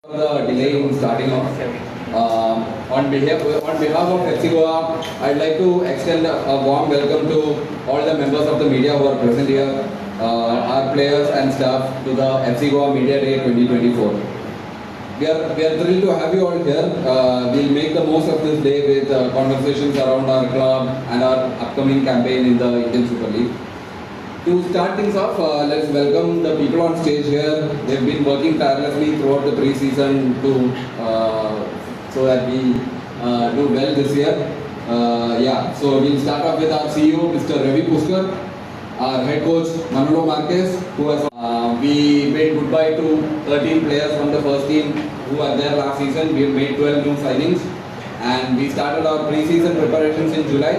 The delay in starting off. On behalf of FC Goa, I'd like to extend a warm welcome to all the members of the media who are present here, our players and staff to the FC Goa Media Day 2024. We are thrilled to have you all here. We'll make the most of this day with conversations around our club and our upcoming campaign in the Indian Super League. To start things off, let's welcome the people on stage here. They've been working tirelessly throughout the pre-season to so that we do well this year. So we'll start off with our CEO, Mr. Ravi Puskar, our head coach, Manolo Marquez, who has we made goodbye to 13 players from the first team who were there last season. We made 12 new signings, and we started our pre-season preparations in July.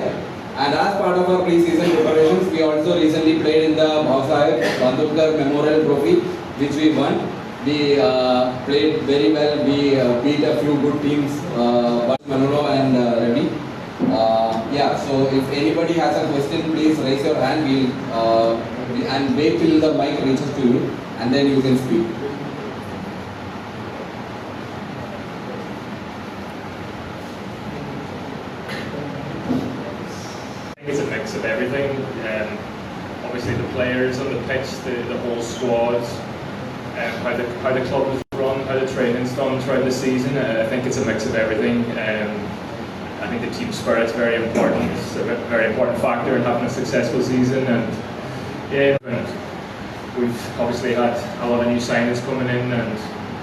And as part of our pre-season preparations, we also recently played in the Bhausaheb Bandukar Memorial Trophy, which we won. We played very well. We beat a few good teams, Manolo and Ravi. So if anybody has a question, please raise your hand. We'll and wait till the mic reaches to you, and then you can speak. It's a mix of everything. Obviously the players on the pitch, the whole squad, how the club is run, how the training's done throughout the season. I think it's a mix of everything. I think the team spirit's very important. It's a very important factor in having a successful season. And we've obviously had a lot of new signings coming in, and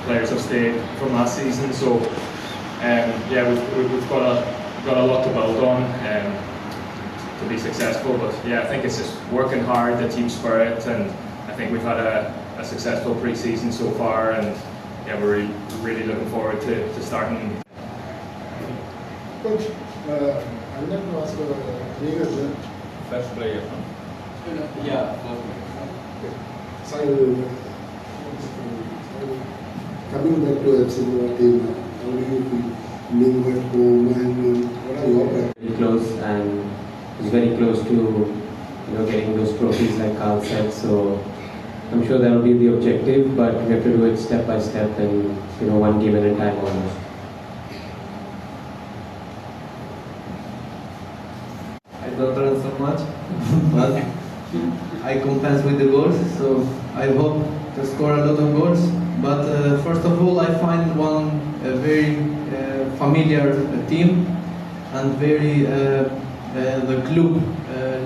players have stayed from last season. So we've got a lot to build on. To be successful, but I think it's just working hard, the team spirit, and I think we've had a successful pre-season so far, and we're really looking forward to starting. Coach, I would like to ask a First player, coming back to FC Goa team, how do you feel being at home, and what are your plans? Very close, and it's very close to getting those trophies like Carl said. So I'm sure that will be the objective, but we have to do it step by step and one game at a time almost. I don't run so much, but I compense with the goals, so I hope to score a lot of goals. But first of all, I find one very familiar team, and very the club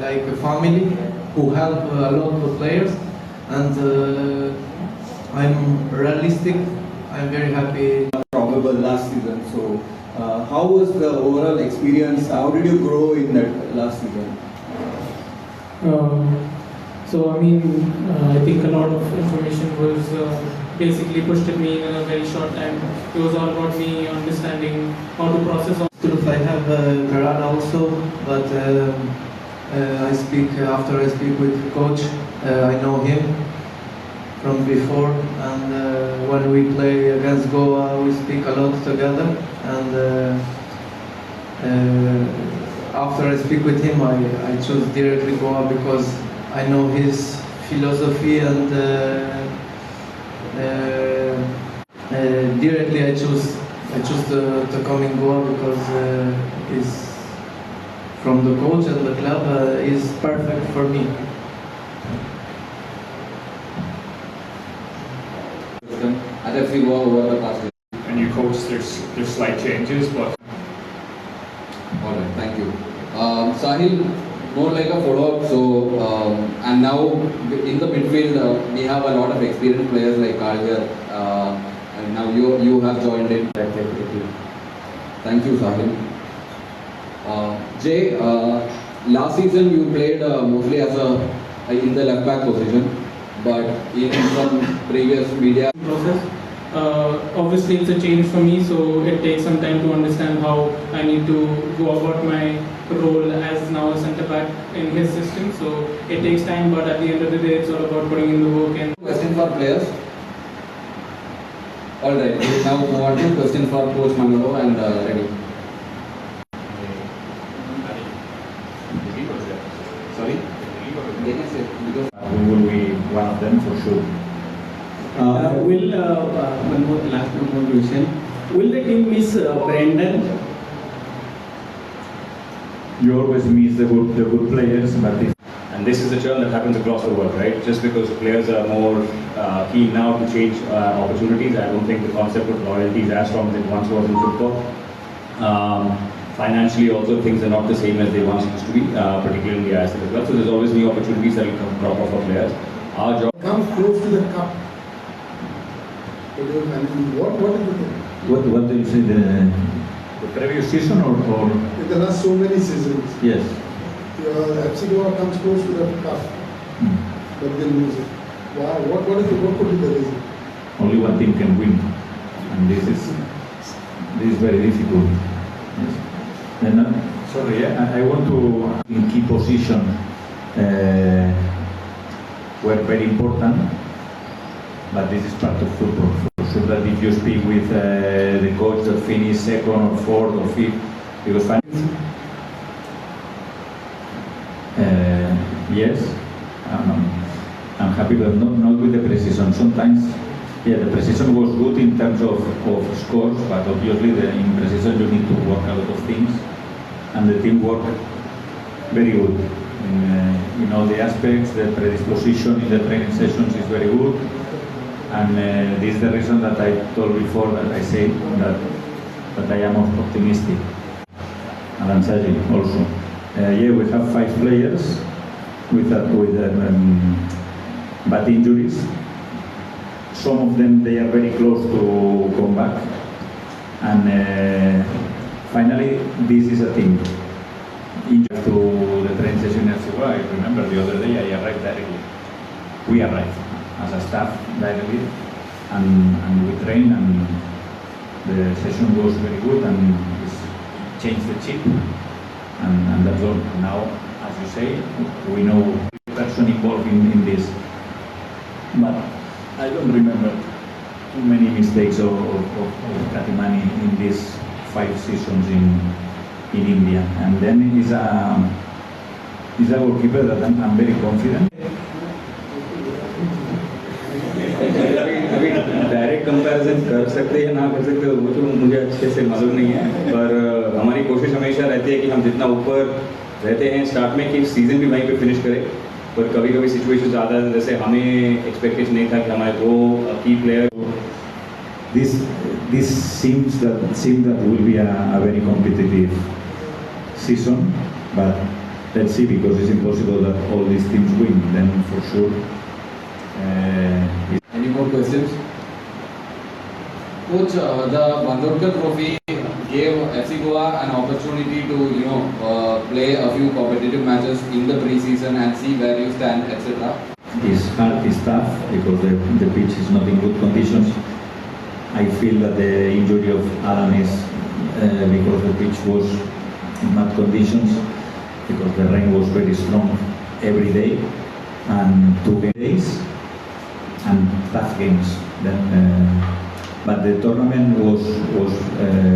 like a family who help a lot of players, and I'm realistic. I'm very happy. probable last season. So, how was the overall experience? How did you grow in that last season? I think a lot of information was basically pushed at me in a very short time. It was all about me understanding how to process all. I have Goan also, but after I speak with coach, I know him from before, and when we play against Goa, we speak a lot together. And after I speak with him, I choose directly Goa because I know his philosophy, and directly I choose to come in Goa because he's from the coach and the club is perfect for me. At FC Goa over the past year. A new coach, there's slight changes, but Alright, thank you. Sahil, more like a follow-up. So, and now in the midfield, we have a lot of experienced players like Carl here. And now you have joined in. Thank you, Sahil. Jay, last season you played mostly as in the left back position, but in some previous media Process. Obviously, it's a change for me, so it takes some time to understand how I need to go about my role as now a centre back in his system. So it takes time, but at the end of the day, it's all about putting in the work. And question for players. Alright, now move on to question for Coach Manolo and Ravi. Sorry? They can say because We will be one of them for sure. One more question. Will the team miss Brandon? You always miss the good players, but and this is a churn that happens across the world, right? Just because players are more keen now to change opportunities, I don't think the concept of loyalty is as strong as it once was in football. Financially also things are not the same as they once used to be, particularly in the ISL as well. So there's always new opportunities that will come crop up for players. Our job Come close to the cup. I mean, what is the thing? what do you say, the previous season or In the last so many seasons, yes? FC Goa comes close to the cup, but they lose it. Why? What could be the reason? Only one team can win, and this is very difficult. Yes. And sorry, I want to in key position were very important, but this is part of football. For sure that if you speak with the coach that finished second or fourth or fifth, because yes, I'm happy, but not with the precision. Sometimes, yeah, the precision was good in terms of scores, but obviously in precision you need to work a lot of things, and the team worked very good in all the aspects. The predisposition in the training sessions is very good, and this is the reason that I told before that I say that I am optimistic. And Saji also. Yeah, we have 5 players with bad injuries. Some of them, they are very close to come back. And finally, this is a team. Injured to the train session in FC Goa, I remember the other day I arrived directly. We arrived as a staff directly, and we trained, and the session was very good, and it's changed the chip, and that's all. Now, as you say, we know the person involved in this, but I don't remember too many mistakes of Katimani in these 5 seasons in India. And then he's a goalkeeper that I'm very confident. अभी direct comparison कर सकते हैं ना कर सकते हो वो तो मुझे अच्छे से मालूम नहीं है, पर हमारी कोशिश हमेशा रहती है कि हम जितना ऊपर रहते हैं स्टार्ट में कि सीज़न भी वहीं पे फिनिश करें, पर कभी कभी सिचुएशन ज़्यादा है, जैसे हमें एक्सपेक्टेशन नहीं था कि हमारे 2 की player. This seems that will be a very competitive season, but let's see, because it's impossible that all these teams win. Then for sure. Any more questions? Coach, the Bandorkar Trophy gave FC Goa an opportunity to play a few competitive matches in the pre-season and see where you stand, etc. It's hard, it's tough, because the pitch is not in good conditions. I feel that the injury of Alan is because the pitch was in bad conditions, because the rain was very strong every day, and 2 days and tough games. But the tournament was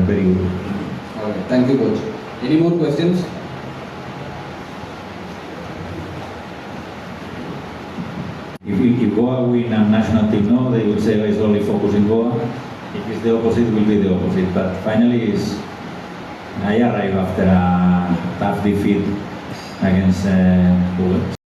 very good. Okay, thank you, coach. Any more questions? If Goa win a national team, no, they would say it's only focus in Goa. If it's the opposite, it will be the opposite. But finally, I arrive after a tough defeat against Goa.